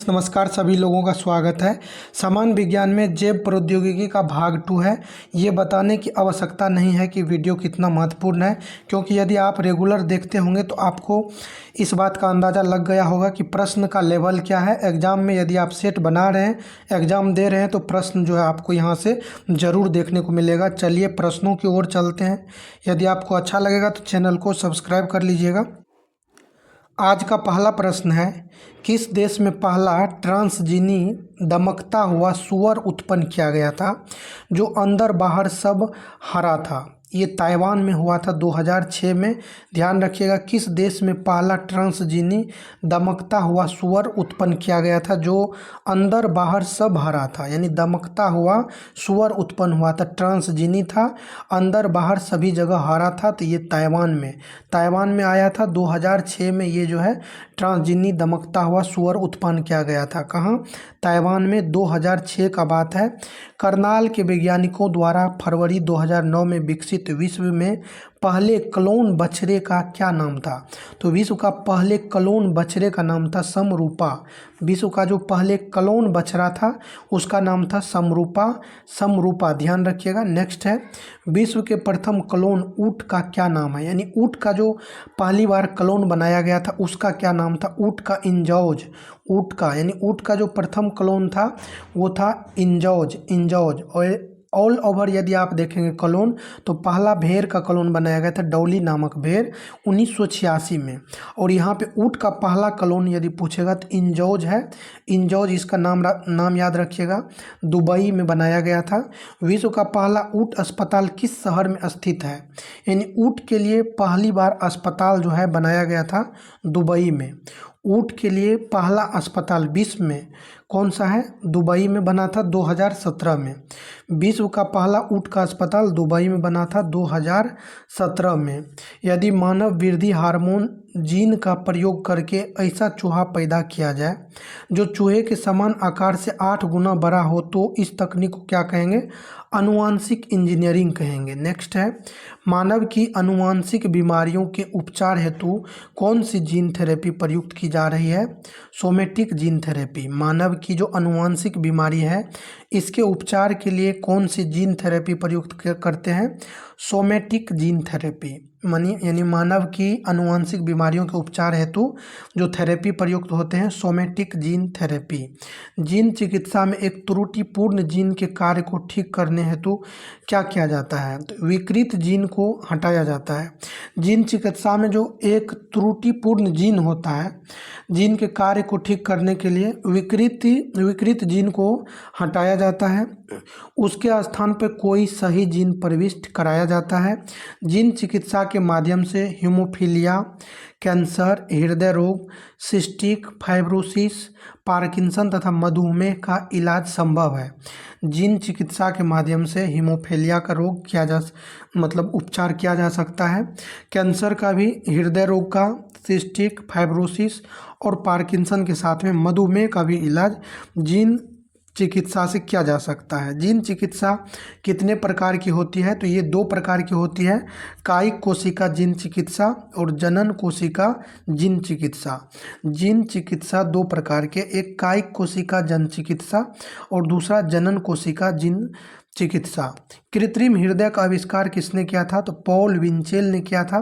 नमस्कार, सभी लोगों का स्वागत है। सामान्य विज्ञान में जैव प्रौद्योगिकी का भाग 2 है। ये बताने की आवश्यकता नहीं है कि वीडियो कितना महत्वपूर्ण है, क्योंकि यदि आप रेगुलर देखते होंगे तो आपको इस बात का अंदाज़ा लग गया होगा कि प्रश्न का लेवल क्या है। एग्ज़ाम में यदि आप सेट बना रहे हैं, एग्ज़ाम दे रहे हैं, तो प्रश्न जो है आपको यहाँ से ज़रूर देखने को मिलेगा। चलिए प्रश्नों की ओर चलते हैं। यदि आपको अच्छा लगेगा तो चैनल को सब्सक्राइब कर लीजिएगा। आज का पहला प्रश्न है, किस देश में पहला ट्रांसजीनी दमकता हुआ सूअर उत्पन्न किया गया था जो अंदर बाहर सब हरा था? ये ताइवान में हुआ था 2006 में। ध्यान रखिएगा, किस देश में पहला ट्रांसजीनी दमकता हुआ सूअर उत्पन्न किया गया था जो अंदर बाहर सब हरा था? यानी दमकता हुआ सूअर उत्पन्न हुआ था, ट्रांसजीनी था, अंदर बाहर सभी जगह हरा था। तो ये ताइवान में आया था 2006 में। ये जो है ट्रांसजीनी दमकता हुआ सूअर उत्पन्न किया गया था। कहाँ? ताइवान में 2006 का बात है। करनाल के वैज्ञानिकों द्वारा फरवरी 2009 में विकसित विश्व में पहले क्लोन बछड़े का क्या नाम था? तो विश्व का पहले क्लोन बछड़े का नाम था समरूपा। विश्व का जो पहले क्लोन बछड़ा था उसका नाम था समरूपा। ध्यान रखिएगा। नेक्स्ट है, विश्व के प्रथम क्लोन ऊँट का क्या नाम है? यानी ऊँट का जो पहली बार क्लोन बनाया गया था उसका क्या नाम था? ऊँट का इंजौज। ऊँट का यानी ऊँट का जो प्रथम क्लोन था वो था इंजौज। और ऑल ओवर यदि आप देखेंगे क्लोन, तो पहला भेड़ का क्लोन बनाया गया था डॉली नामक भेड़ 1986 में। और यहाँ पे ऊँट का पहला क्लोन यदि पूछेगा तो इंजौज है। इंजौज इसका नाम याद रखिएगा, दुबई में बनाया गया था। विश्व का पहला ऊँट अस्पताल किस शहर में स्थित है? यानी ऊँट के लिए पहली बार अस्पताल जो है बनाया गया था दुबई में। ऊँट के लिए पहला अस्पताल विश्व में कौन सा है? दुबई में बना था 2017 में। विश्व का पहला ऊँट का अस्पताल दुबई में बना था 2017 में। यदि मानव वृद्धि हार्मोन जीन का प्रयोग करके ऐसा चूहा पैदा किया जाए जो चूहे के समान आकार से 8 गुना बड़ा हो, तो इस तकनीक को क्या कहेंगे? आनुवांशिक इंजीनियरिंग कहेंगे। नेक्स्ट है, मानव की आनुवांशिक बीमारियों के उपचार हेतु कौन सी जीन थेरेपी प्रयुक्त की जा रही है? Somatic gene therapy. मानव की जो आनुवांशिक बीमारी है इसके उपचार के लिए कौन सी जीन थेरेपी प्रयुक्त करते हैं? Somatic gene therapy. यानी मानव की आनुवांशिक बीमारियों के उपचार हेतु जो थेरेपी प्रयुक्त होते हैं सोमेटिक जीन थेरेपी। जीन चिकित्सा में एक त्रुटिपूर्ण जीन के कार्य को ठीक करने हेतु क्या किया जाता है? तो विकृत जीन को हटाया जाता है। जीन चिकित्सा में जो एक त्रुटिपूर्ण जीन होता है, जीन के कार्य को ठीक करने के लिए विकृत जीन को हटाया जाता है, उसके स्थान पर कोई सही जीन प्रविष्ट कराया जाता है। जीन चिकित्सा के माध्यम से हीमोफीलिया, कैंसर, हृदय रोग, सिस्टिक फाइब्रोसिस, पार्किंसन तथा मधुमेह का इलाज संभव है। जीन चिकित्सा के माध्यम से हीमोफीलिया का रोग उपचार किया जा सकता है। कैंसर का भी, हृदय रोग का, सिस्टिक फाइब्रोसिस और पार्किंसन के साथ में मधुमेह का भी इलाज जीन चिकित्सा से किया जा सकता है। जीन चिकित्सा कितने प्रकार की होती है? तो ये 2 प्रकार की होती है, कायिक कोशिका जीन चिकित्सा और जनन कोशिका जीन चिकित्सा। जीन चिकित्सा 2 प्रकार के, एक कायिक कोशिका जन चिकित्सा और दूसरा जनन कोशिका जीन चिकित्सा। कृत्रिम हृदय का आविष्कार किसने किया था? तो पॉल विंचेल ने किया था।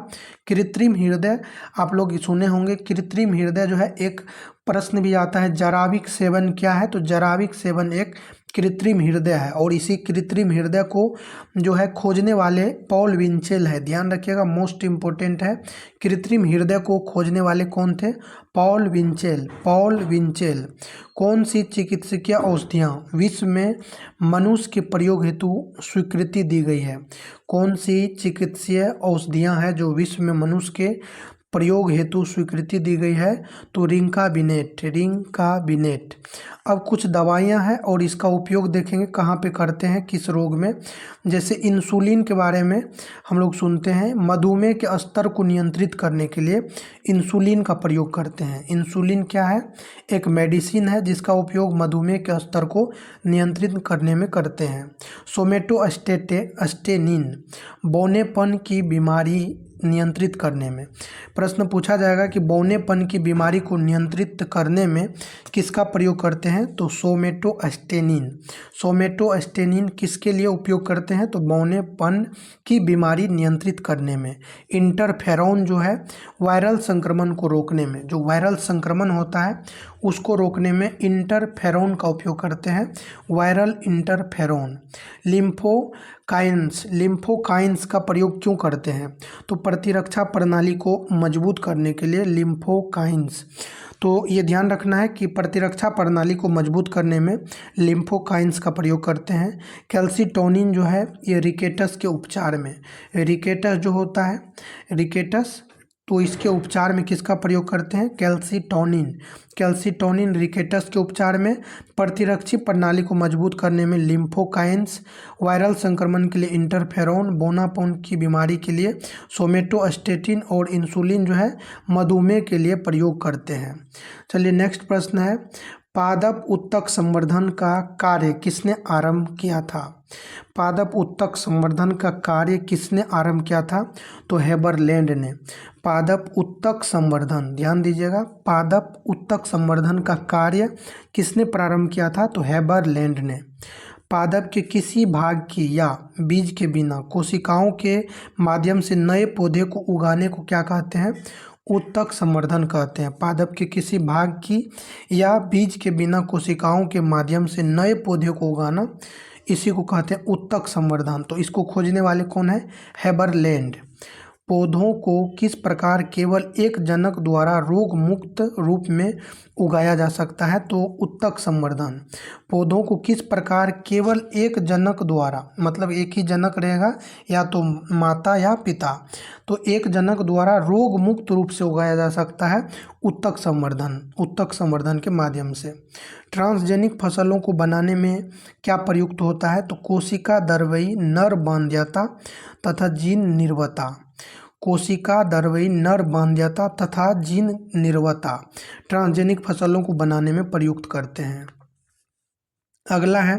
कृत्रिम हृदय आप लोग सुने होंगे। कृत्रिम हृदय जो है, एक प्रश्न भी आता है, जराविक सेवन क्या है? तो जराविक सेवन एक कृत्रिम हृदय है और इसी कृत्रिम हृदय को जो है खोजने वाले पॉल विंचेल है। ध्यान रखिएगा, मोस्ट इम्पोर्टेंट है। कृत्रिम हृदय को खोजने वाले कौन थे? पॉल विंचेल। कौन सी चिकित्सकीय औषधियाँ विश्व में मनुष्य के प्रयोग हेतु स्वीकृति दी गई है? कौन सी चिकित्सीय औषधियाँ हैं जो विश्व में मनुष्य के प्रयोग हेतु स्वीकृति दी गई है? तो रिंकाबिनेट। अब कुछ दवाइयाँ हैं और इसका उपयोग देखेंगे कहाँ पे करते हैं, किस रोग में। जैसे इंसुलिन के बारे में हम लोग सुनते हैं, मधुमेह के स्तर को नियंत्रित करने के लिए इंसुलिन का प्रयोग करते हैं। इंसुलिन क्या है? एक मेडिसिन है जिसका उपयोग मधुमेह के स्तर को नियंत्रित करने में करते हैं। सोमेटोस्टेनिन बौनेपन की बीमारी नियंत्रित करने में। प्रश्न पूछा जाएगा कि बौनेपन की बीमारी को नियंत्रित करने में किसका प्रयोग करते हैं, तो सोमेटोस्टेनिन। सोमेटोस्टेनिन किसके लिए उपयोग करते हैं, तो बौनेपन की बीमारी नियंत्रित करने में। इंटरफेरॉन जो है वायरल संक्रमण को रोकने में, जो वायरल संक्रमण होता है उसको रोकने में इंटरफेरॉन का उपयोग करते हैं, वायरल इंटरफेरॉन। लिम्फोकाइंस का प्रयोग क्यों करते हैं, तो प्रतिरक्षा प्रणाली को मजबूत करने के लिए लिम्फोकाइंस। तो ये ध्यान रखना है कि प्रतिरक्षा प्रणाली को मजबूत करने में लिम्फोकाइंस का प्रयोग करते हैं। कैल्सिटोनिन जो है ये रिकेटस के उपचार में, रिकेटस जो होता है रिकेटस, तो इसके उपचार में किसका प्रयोग करते हैं, कैल्सिटोनिन। कैल्सिटोनिन रिकेटस के उपचार में, प्रतिरक्षी प्रणाली को मजबूत करने में लिम्फोकाइंस, वायरल संक्रमण के लिए इंटरफेरॉन, बोनापन की बीमारी के लिए सोमेटोस्टेटिन और इंसुलिन जो है मधुमेह के लिए प्रयोग करते हैं। चलिए नेक्स्ट प्रश्न है, पादप उत्तक संवर्धन का कार्य किसने आरंभ किया था। पादप उत्तक संवर्धन का कार्य किसने आरंभ किया था, तो हेबरलैंड ने। पादप उत्तक संवर्धन, ध्यान दीजिएगा, पादप उत्तक संवर्धन का कार्य किसने प्रारंभ किया था, तो हेबरलैंड ने। पादप के किसी भाग की या बीज के बिना कोशिकाओं के माध्यम से नए पौधे को उगाने को क्या कहते हैं, उत्तक संवर्धन कहते हैं। पादप के किसी भाग की या बीज के बिना कोशिकाओं के माध्यम से नए पौधे को उगाना, इसी को कहते हैं उत्तक संवर्धन। तो इसको खोजने वाले कौन है, हेबरलैंड। पौधों को किस प्रकार केवल एक जनक द्वारा रोग मुक्त रूप में उगाया जा सकता है, तो उत्तक संवर्धन। पौधों को किस प्रकार केवल एक जनक द्वारा, मतलब एक ही जनक रहेगा या तो माता या पिता, तो एक जनक द्वारा रोग मुक्त रूप से उगाया जा सकता है, उत्तक संवर्धन, उत्तक संवर्धन के माध्यम से। ट्रांसजेनिक फसलों को बनाने में क्या प्रयुक्त होता है, तो कोशिका द्रव्यी नर बाध्यता तथा जीन निर्वता। कोशिका द्रव्यी नर बाध्यता तथा जीन निर्वता ट्रांसजेनिक फसलों को बनाने में प्रयुक्त करते हैं। अगला है,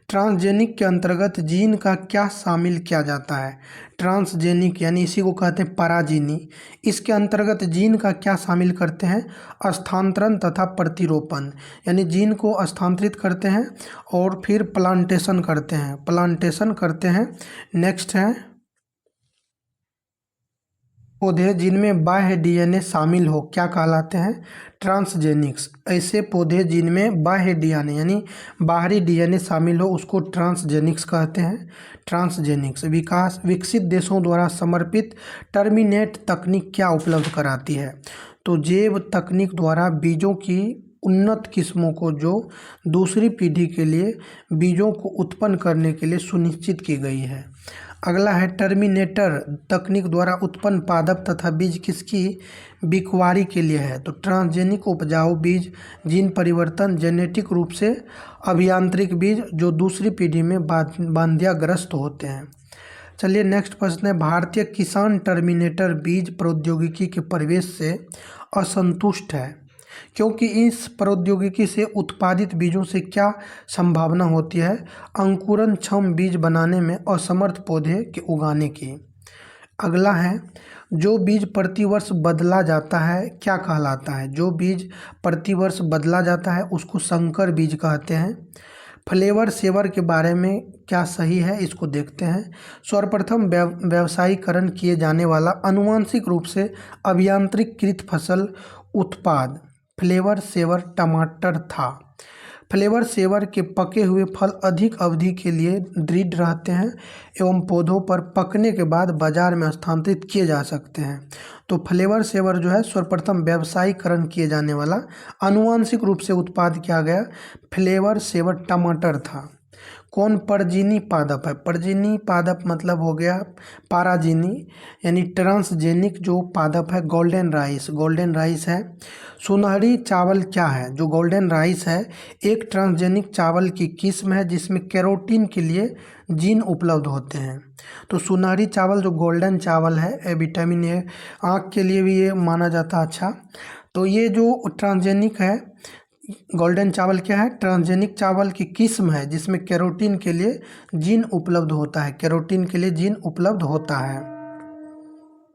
ट्रांसजेनिक के अंतर्गत जीन का क्या शामिल किया जाता है। ट्रांसजेनिक यानी इसी को कहते हैं पराजीनी, इसके अंतर्गत जीन का क्या शामिल करते हैं, स्थानांतरण तथा प्रतिरोपण, यानी जीन को स्थानांतरित करते हैं और फिर प्लांटेशन करते हैं। नेक्स्ट है पौधे जिनमें बाह्य डीएनए शामिल हो क्या कहलाते हैं, ट्रांसजेनिक्स। ऐसे पौधे जिनमें बाह्य डीएनए यानी बाहरी डीएनए शामिल हो उसको ट्रांसजेनिक्स कहते हैं। ट्रांसजेनिक्स विकसित देशों द्वारा समर्पित टर्मिनेट तकनीक क्या उपलब्ध कराती है, तो जैव तकनीक द्वारा बीजों की उन्नत किस्मों को जो दूसरी पीढ़ी के लिए बीजों को उत्पन्न करने के लिए सुनिश्चित की गई है। अगला है, टर्मिनेटर तकनीक द्वारा उत्पन्न पादप तथा बीज किसकी बिकवारी के लिए है, तो ट्रांसजेनिक उपजाऊ बीज, जीन परिवर्तन, जेनेटिक रूप से अभियांत्रिक बीज जो दूसरी पीढ़ी में बांध्याग्रस्त होते हैं। चलिए नेक्स्ट प्रश्न है, भारतीय किसान टर्मिनेटर बीज प्रौद्योगिकी के प्रवेश से असंतुष्ट है क्योंकि इस प्रौद्योगिकी से उत्पादित बीजों से क्या संभावना होती है, अंकुरण क्षम बीज बनाने में असमर्थ पौधे के उगाने की। अगला है, जो बीज प्रतिवर्ष बदला जाता है क्या कहलाता है, जो बीज प्रतिवर्ष बदला जाता है उसको संकर बीज कहते हैं। फ्लेवर सेवर के बारे में क्या सही है, इसको देखते हैं। सर्वप्रथम व्यावसायीकरण किए जाने वाला अनुवांशिक रूप से अभियांत्रिकीकृत फसल उत्पाद फ्लेवर सेवर टमाटर था। फ्लेवर सेवर के पके हुए फल अधिक अवधि के लिए दृढ़ रहते हैं एवं पौधों पर पकने के बाद बाजार में स्थानांतरित किए जा सकते हैं। तो फ्लेवर सेवर जो है सर्वप्रथम व्यावसायीकरण किए जाने वाला आनुवांशिक रूप से उत्पाद किया गया फ्लेवर सेवर टमाटर था। कौन परजीनी पादप है, परजीनी पादप मतलब हो गया पाराजीनी, यानी ट्रांसजेनिक जो पादप है गोल्डन राइस है। सुनहरी चावल क्या है, जो गोल्डन राइस है एक ट्रांसजेनिक चावल की किस्म है जिसमें कैरोटीन के लिए जीन उपलब्ध होते हैं। तो सुनहरी चावल जो गोल्डन चावल है विटामिन ए, आँख के लिए भी ये माना जाता है अच्छा। तो ये जो ट्रांसजेनिक है गोल्डन चावल क्या है, ट्रांसजेनिक चावल की किस्म है जिसमें कैरोटीन के लिए जीन उपलब्ध होता है, कैरोटीन के लिए जीन उपलब्ध होता है।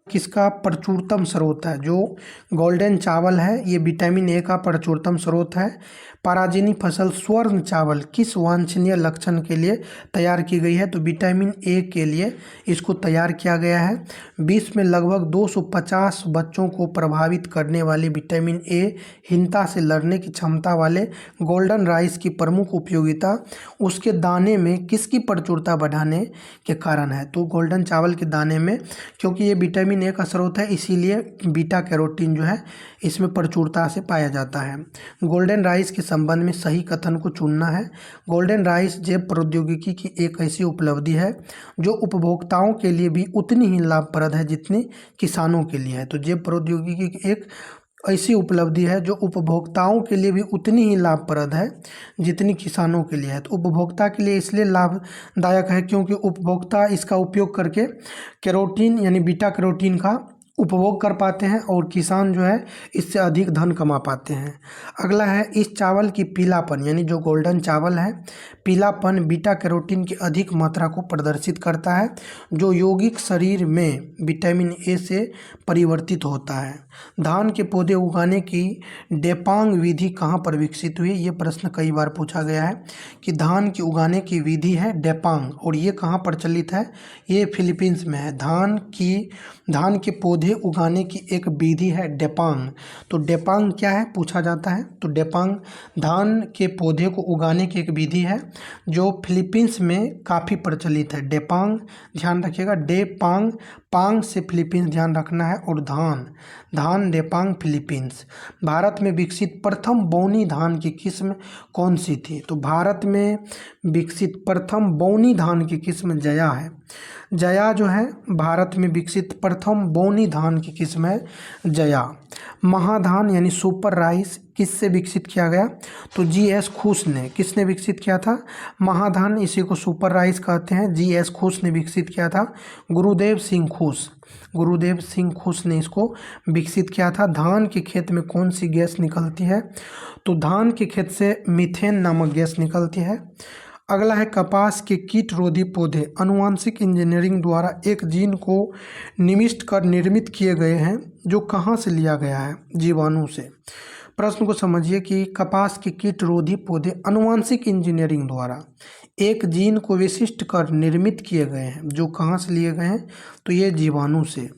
किसका प्रचुरतम स्रोत है? जो गोल्डन चावल है ये विटामिन ए का प्रचुरतम स्रोत है। पराजिनी फसल स्वर्ण चावल किस वांछनीय लक्षण के लिए तैयार की गई है? तो विटामिन ए के लिए इसको तैयार किया गया है। विश्व में लगभग 250 बच्चों को प्रभावित करने वाले विटामिन ए हीनता से लड़ने की क्षमता वाले गोल्डन राइस की प्रमुख उपयोगिता उसके दाने में किसकी प्रचुरता बढ़ाने के कारण है? तो गोल्डन चावल के दाने में, क्योंकि ये विटामिन ए का स्रोत है इसीलिए बीटा कैरोटीन जो है इसमें प्रचुरता से पाया जाता है। गोल्डन राइस के संबंध में सही कथन को चुनना है। गोल्डन राइस जैव प्रौद्योगिकी की एक ऐसी उपलब्धि है जो उपभोक्ताओं के लिए भी उतनी ही लाभप्रद है जितनी किसानों के लिए है। तो जैव प्रौद्योगिकी की एक ऐसी उपलब्धि है जो उपभोक्ताओं के लिए भी उतनी ही लाभप्रद है जितनी किसानों के लिए है। तो उपभोक्ता के लिए इसलिए लाभदायक है क्योंकि उपभोक्ता इसका उपयोग करके कैरोटीन यानी बीटा कैरोटीन का उपभोग कर पाते हैं और किसान जो है इससे अधिक धन कमा पाते हैं। अगला है, इस चावल की पीलापन यानी जो गोल्डन चावल है पीलापन बीटा कैरोटीन की अधिक मात्रा को प्रदर्शित करता है जो यौगिक शरीर में विटामिन ए से परिवर्तित होता है। धान के पौधे उगाने की डेपांग विधि कहाँ पर विकसित हुई? ये प्रश्न कई बार पूछा गया है कि धान की उगाने की विधि है डेपांग और ये कहाँ प्रचलित है? ये फिलीपींस में है। धान के पौधे उगाने की एक विधि है डेपांग। तो डेपांग क्या है पूछा जाता है? तो डेपांग धान के पौधे को उगाने की एक विधि है जो फिलीपींस में काफ़ी प्रचलित है। डेपांग ध्यान रखिएगा, डेपांग पांग से फिलीपींस ध्यान रखना है और धान डेपांग फिलीपींस। भारत में विकसित प्रथम बौनी धान की किस्म कौन सी थी? तो भारत में विकसित प्रथम बौनी धान की किस्म जया है। जया जो है भारत में विकसित प्रथम बौनी धान की किस्म है जया। महाधान यानी सुपर राइस किससे विकसित किया गया? तो जीएस खुश ने। किसने विकसित किया था? महाधान, इसी को सुपर राइस कहते हैं, जीएस खुश ने विकसित किया था। गुरुदेव सिंह खुश ने इसको विकसित किया था। धान के खेत में कौन सी गैस निकलती है? तो धान के खेत से मीथेन नामक गैस निकलती है। अगला है, कपास के कीट रोधी पौधे आनुवांशिक इंजीनियरिंग द्वारा एक जीन को निविष्ट कर निर्मित किए गए हैं जो कहाँ से लिया गया है? जीवाणु से। प्रश्न को समझिए कि कपास के कीट रोधी पौधे आनुवांशिक इंजीनियरिंग द्वारा एक जीन को विशिष्ट कर निर्मित किए गए हैं जो कहाँ से लिए गए हैं? तो ये जीवाणु से।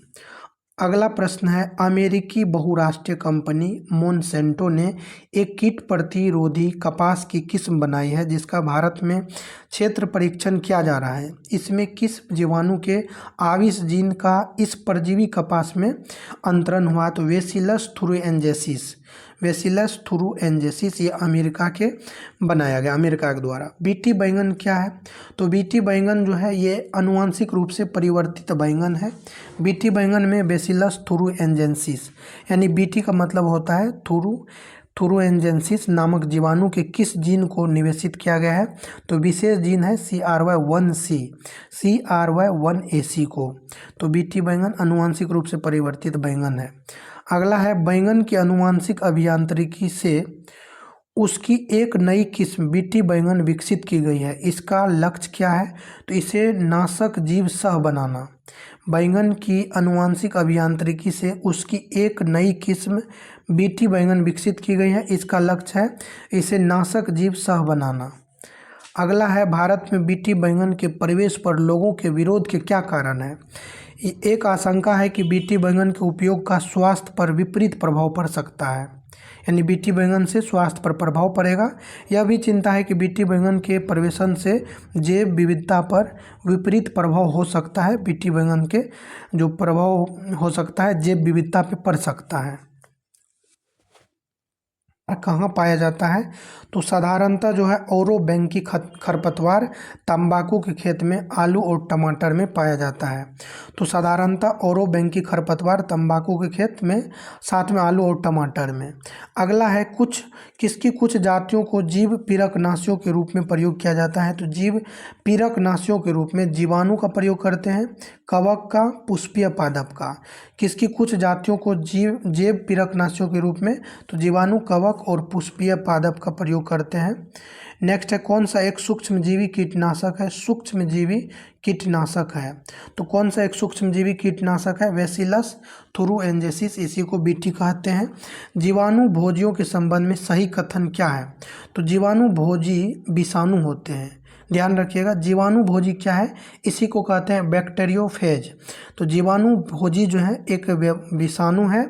अगला प्रश्न है, अमेरिकी बहुराष्ट्रीय कंपनी मोनसेंटो ने एक कीट प्रतिरोधी कपास की किस्म बनाई है जिसका भारत में क्षेत्र परीक्षण किया जा रहा है। इसमें किस जीवाणु के आविस जीन का इस परजीवी कपास में अंतरण हुआ? तो वेसिलस थुरुएंजेसिस ये अमेरिका के बनाया गया, अमेरिका के द्वारा। बीटी बैंगन क्या है? तो बीटी बैंगन जो है ये आनुवांशिक रूप से परिवर्तित बैंगन है। बीटी बैंगन में बेसिलस थुरुएंजेसिस यानी बीटी का मतलब होता है थुरुएंजेसिस नामक जीवाणु के किस जीन को निवेशित किया गया है? तो विशेष जीन है CRY1AC को। तो बीटी बैंगन आनुवांशिक रूप से परिवर्तित बैंगन है। अगला है, बैंगन की आनुवांशिक अभियांत्रिकी से उसकी एक नई किस्म बीटी बैंगन विकसित की गई है। इसका लक्ष्य क्या है? तो इसे नाशक जीव सह बनाना। बैंगन की आनुवांशिक अभियांत्रिकी से उसकी एक नई किस्म बीटी बैंगन विकसित की गई है। इसका लक्ष्य है इसे नाशक जीव सह बनाना। अगला है, भारत में बीटी बैंगन के प्रवेश पर लोगों के विरोध के क्या कारण है? एक आशंका है कि बीटी बैंगन के उपयोग का स्वास्थ्य पर विपरीत प्रभाव पड़ सकता है, यानी बीटी बैंगन से स्वास्थ्य पर प्रभाव पड़ेगा। यह भी चिंता है कि बीटी बैंगन के प्रवेशन से जैव विविधता पर विपरीत प्रभाव हो सकता है। बीटी बैंगन के जो प्रभाव हो सकता है जैव विविधता पर पड़ सकता है। कहाँ पाया जाता है? तो साधारणतः जो है औरोबैंकी खरपतवार तंबाकू के खेत में, आलू और टमाटर में पाया जाता है। तो साधारणतः औरोबैंकी खरपतवार तंबाकू के खेत में, साथ में आलू और टमाटर में। अगला है, किसकी कुछ जातियों को जीव पीड़कनाशियों के रूप में प्रयोग किया जाता है? तो जीव पीड़कनाशियों के रूप में जीवाणु का प्रयोग करते हैं, कवक का, पुष्पीय पादप का। किसकी कुछ जातियों को जैव पीड़कनाशियों के रूप में? तो जीवाणु, कवक कवक और पुष्पीय पादप का प्रयोग करते हैं। नेक्स्ट है कौन सा एक सूक्ष्मजीवी कीटनाशक है? सूक्ष्मजीवी कीटनाशक है। तो कौन सा एक सूक्ष्मजीवी कीटनाशक है? बैसिलस थुरुएंजेसिस, इसी को बीटी कहते हैं। जीवाणु भोजियों के संबंध में सही कथन क्या है? तो जीवाणु भोजी विषाणु होते हैं, ध्यान रखिएगा। जीवाणु भोजी क्या है? इसी को कहते हैं बैक्टीरियोफेज। तो जीवाणु भोजी जो है एक विषाणु है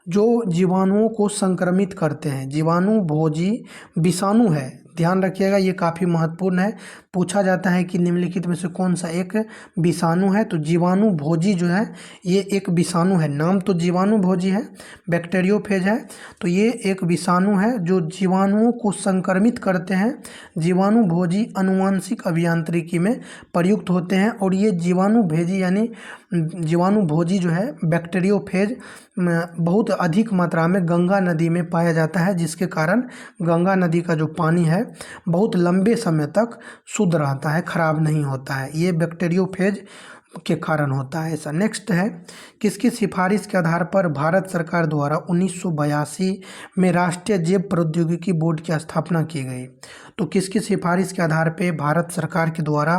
जो जीवाणुओं को संक्रमित करते हैं। जीवाणु भोजी विषाणु है, ध्यान रखिएगा, ये काफ़ी महत्वपूर्ण है। पूछा जाता है कि निम्नलिखित में से कौन सा एक विषाणु है? तो जीवाणु भोजी जो है ये एक विषाणु है। नाम तो जीवाणु भोजी है, बैक्टीरियोफेज है, तो ये एक विषाणु है जो जीवाणुओं को संक्रमित करते हैं। जीवाणु भोजी आनुवंशिक अभियांत्रिकी में प्रयुक्त होते हैं और ये जीवाणु भेजी यानी जीवाणु भोजी जो है बैक्टीरियोफेज बहुत अधिक मात्रा में गंगा नदी में पाया जाता है, जिसके कारण गंगा नदी का जो पानी है बहुत लंबे समय तक शुद्ध रहता है, खराब नहीं होता है। ये बैक्टीरियोफेज के कारण होता है ऐसा। नेक्स्ट है किसकी सिफारिश के आधार पर भारत सरकार द्वारा 1982 में राष्ट्रीय जैव प्रौद्योगिकी बोर्ड की स्थापना की गई? तो किसकी सिफारिश के आधार पर भारत सरकार के द्वारा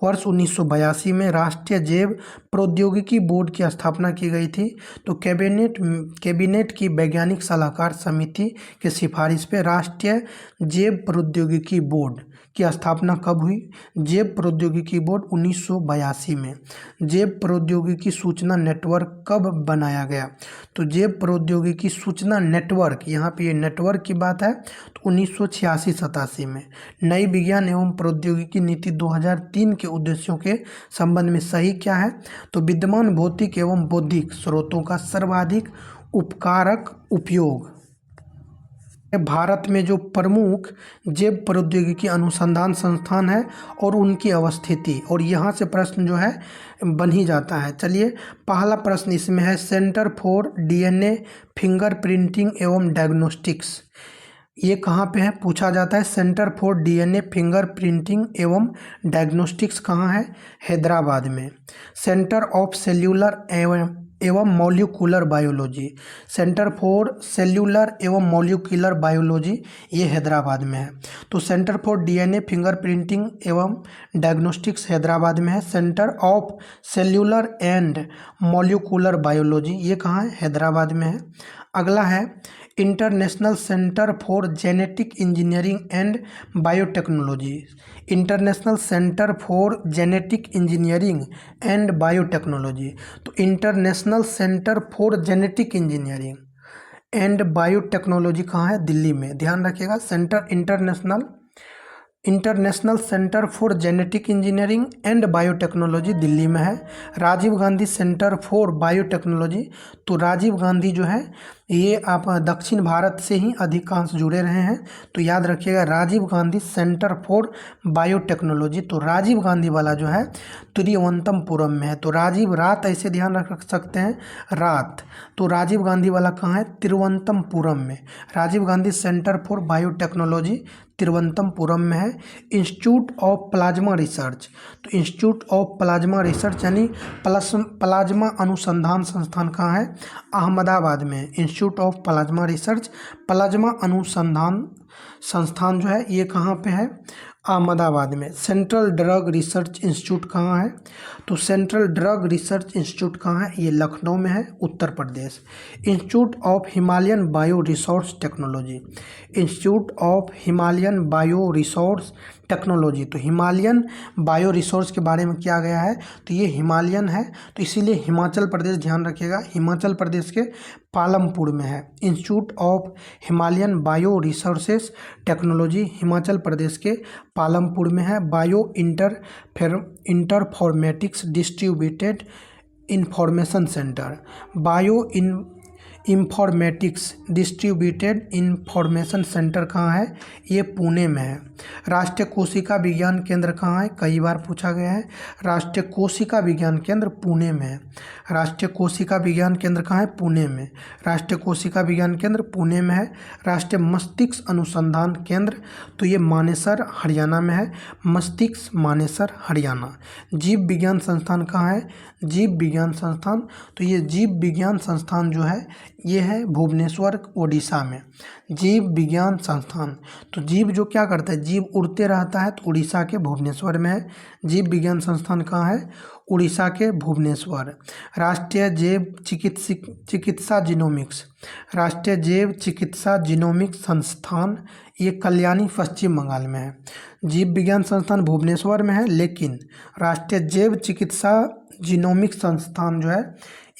वर्ष 1982 में राष्ट्रीय जैव प्रौद्योगिकी बोर्ड की स्थापना की गई थी? तो कैबिनेट की वैज्ञानिक सलाहकार समिति के सिफारिश पे राष्ट्रीय जैव प्रौद्योगिकी बोर्ड की स्थापना कब हुई? जैव प्रौद्योगिकी बोर्ड 1982 में। जैव प्रौद्योगिकी सूचना नेटवर्क कब बनाया गया? तो जैव प्रौद्योगिकी सूचना नेटवर्क, यहाँ पे ये नेटवर्क की बात है, तो 1986-87 में। नई विज्ञान एवं प्रौद्योगिकी नीति 2003 के उद्देश्यों के संबंध में सही क्या है? तो विद्यमान भौतिक एवं बौद्धिक स्रोतों का सर्वाधिक उपकारक उपयोग। भारत में जो प्रमुख जैव प्रौद्योगिकी अनुसंधान संस्थान है और उनकी अवस्थिति, और यहाँ से प्रश्न जो है बन ही जाता है। चलिए पहला प्रश्न इसमें है सेंटर फॉर डीएनए फिंगरप्रिंटिंग एवं डायग्नोस्टिक्स, ये कहाँ पे है पूछा जाता है। सेंटर फॉर डीएनए फिंगरप्रिंटिंग एवं डायग्नोस्टिक्स कहाँ है? हैदराबाद में। सेंटर ऑफ सेल्यूलर एवं molecular biology, centre for cellular एवं मॉलिक्यूलर बायोलॉजी ये हैदराबाद में है। तो सेंटर फॉर डीएनए फिंगरप्रिंटिंग एवं डायग्नोस्टिक्स हैदराबाद में है। Centre of cellular and molecular biology ये कहाँ है? हैदराबाद में है। अगला है international centre for genetic engineering and biotechnology, international centre for genetic engineering and biotechnology. तो international centre for genetic engineering and biotechnology कहाँ है? दिल्ली में, ध्यान रखिएगा। Centre international centre for genetic engineering and biotechnology Delhi में है। Rajiv Gandhi centre for biotechnology, तो राजीव गांधी जो है ये आप दक्षिण भारत से ही अधिकांश जुड़े रहे हैं, तो याद रखिएगा Rajiv Gandhi centre for biotechnology. तो राजीव गांधी वाला जो है तिरुवनंतपुरम में है। तो राजीव रात ऐसे ध्यान रख सकते हैं रात, तो राजीव गांधी वाला कहाँ है? तिरुवनंतपुरम में। Rajiv Gandhi centre for biotechnology Thiruvananthapuram में है। इंस्टीट्यूट ऑफ प्लाज्मा रिसर्च, तो इंस्टीट्यूट ऑफ प्लाज्मा रिसर्च यानी प्लाज्मा अनुसंधान संस्थान कहाँ है? अहमदाबाद में। Institute of plasma research plasma अनुसंधान संस्थान जो है ये कहाँ पे है? अहमदाबाद में। सेंट्रल ड्रग रिसर्च इंस्टीट्यूट कहाँ है? तो सेंट्रल ड्रग रिसर्च इंस्टीट्यूट कहाँ है? ये लखनऊ में है, Uttar Pradesh. Institute of Himalayan bio resource technology, institute of Himalayan bio resource technology, तो हिमालयन बायो रिसोर्स के बारे में किया गया है, तो ये हिमालयन है, तो इसीलिए हिमाचल प्रदेश, ध्यान रखिएगा हिमाचल प्रदेश के पालमपुर में है। Institute of Himalayan bio resources technology Himachal Pradesh के पालमपुर में है। Bio informatics distributed information centre, bio informatics distributed information centre कहाँ है? ये पुणे में है। राष्ट्रीय कोशिका विज्ञान केंद्र कहाँ है? कई बार पूछा गया है। राष्ट्रीय कोशिका विज्ञान केंद्र पुणे में है। राष्ट्रीय कोशिका विज्ञान केंद्र कहाँ है? पुणे में। राष्ट्रीय कोशिका विज्ञान केंद्र पुणे में है। राष्ट्रीय मस्तिष्क अनुसंधान केंद्र, तो ये मानेसर हरियाणा में है। मस्तिष्क मानेसर हरियाणा। जीव विज्ञान संस्थान कहाँ है? जीव विज्ञान संस्थान, तो ये जीव विज्ञान संस्थान जो है ये है भुवनेश्वर उड़ीसा में जीव विज्ञान संस्थान। तो जीव जो क्या करता है, जीव उड़ते रहता है, तो उड़ीसा के भुवनेश्वर में है। जीव विज्ञान संस्थान कहाँ है, उड़ीसा के भुवनेश्वर। राष्ट्रीय जैव चिकित्सा जीनोमिक्स, राष्ट्रीय जैव चिकित्सा जीनोमिक्स संस्थान ये कल्याणी पश्चिम बंगाल में है। जीव विज्ञान संस्थान भुवनेश्वर में है, लेकिन राष्ट्रीय जैव चिकित्सा जीनोमिक्स संस्थान जो है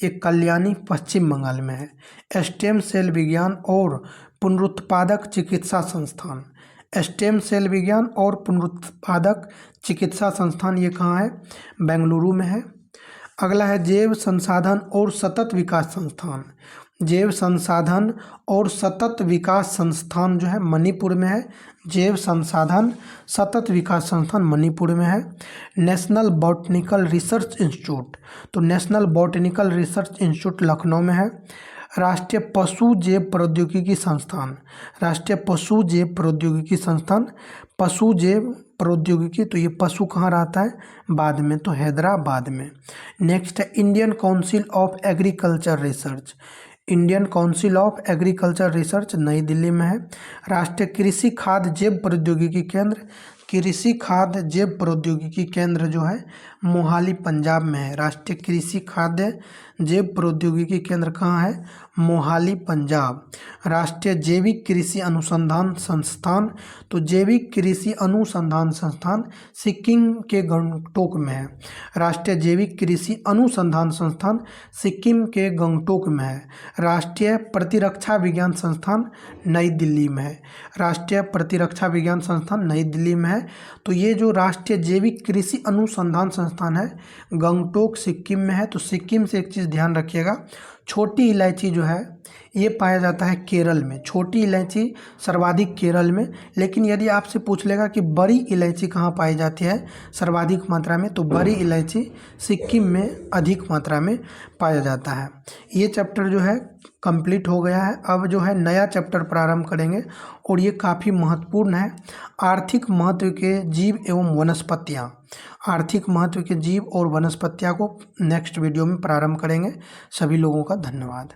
ये कल्याणी पश्चिम बंगाल में है। स्टेम सेल विज्ञान और पुनरुत्पादक चिकित्सा संस्थान, स्टेम सेल विज्ञान और पुनरुत्पादक चिकित्सा संस्थान ये कहाँ है, बेंगलुरु में है। अगला है जैव संसाधन और सतत विकास संस्थान, जैव संसाधन और सतत विकास संस्थान जो है मणिपुर में है। जैव संसाधन सतत विकास संस्थान मणिपुर में है। नेशनल बॉटनिकल रिसर्च इंस्टीट्यूट, तो national botanical research institute Lucknow में है। राष्ट्रीय पशु जैव प्रौद्योगिकी संस्थान, राष्ट्रीय पशु जैव प्रौद्योगिकी संस्थान, पशु जैव प्रौद्योगिकी, तो ये पशु कहाँ रहता है, बाद में, तो हैदराबाद में। नेक्स्ट है Indian council of agriculture research, Indian council of agriculture research नई दिल्ली में है। राष्ट्रीय कृषि खाद्य जैव प्रौद्योगिकी केंद्र, कृषि खाद्य जैव प्रौद्योगिकी केंद्र जो है मोहाली पंजाब में है। राष्ट्रीय कृषि खाद्य जैव प्रौद्योगिकी केंद्र कहाँ है, मोहाली पंजाब। राष्ट्रीय जैविक कृषि अनुसंधान संस्थान, तो जैविक कृषि अनुसंधान संस्थान सिक्किम के गंगटोक में है। राष्ट्रीय जैविक कृषि अनुसंधान संस्थान सिक्किम के गंगटोक में है। राष्ट्रीय प्रतिरक्षा विज्ञान संस्थान नई दिल्ली में है। राष्ट्रीय प्रतिरक्षा विज्ञान संस्थान नई दिल्ली में है। तो ये जो राष्ट्रीय जैविक कृषि अनुसंधान संस्थान है गंगटोक सिक्किम में है। तो सिक्किम से एक चीज़ ध्यान रखिएगा, छोटी इलायची जो है ये पाया जाता है केरल में, छोटी इलायची सर्वाधिक केरल में। लेकिन यदि आपसे पूछ लेगा कि बड़ी इलायची कहाँ पाई जाती है सर्वाधिक मात्रा में, तो बड़ी इलायची सिक्किम में अधिक मात्रा में पाया जाता है। ये चैप्टर जो है कंप्लीट हो गया है। अब जो है नया चैप्टर प्रारंभ करेंगे और ये काफ़ी महत्वपूर्ण है, आर्थिक महत्व के जीव एवं वनस्पतियाँ। आर्थिक महत्व के जीव और वनस्पतियाँ को नेक्स्ट वीडियो में प्रारंभ करेंगे। सभी लोगों का धन्यवाद।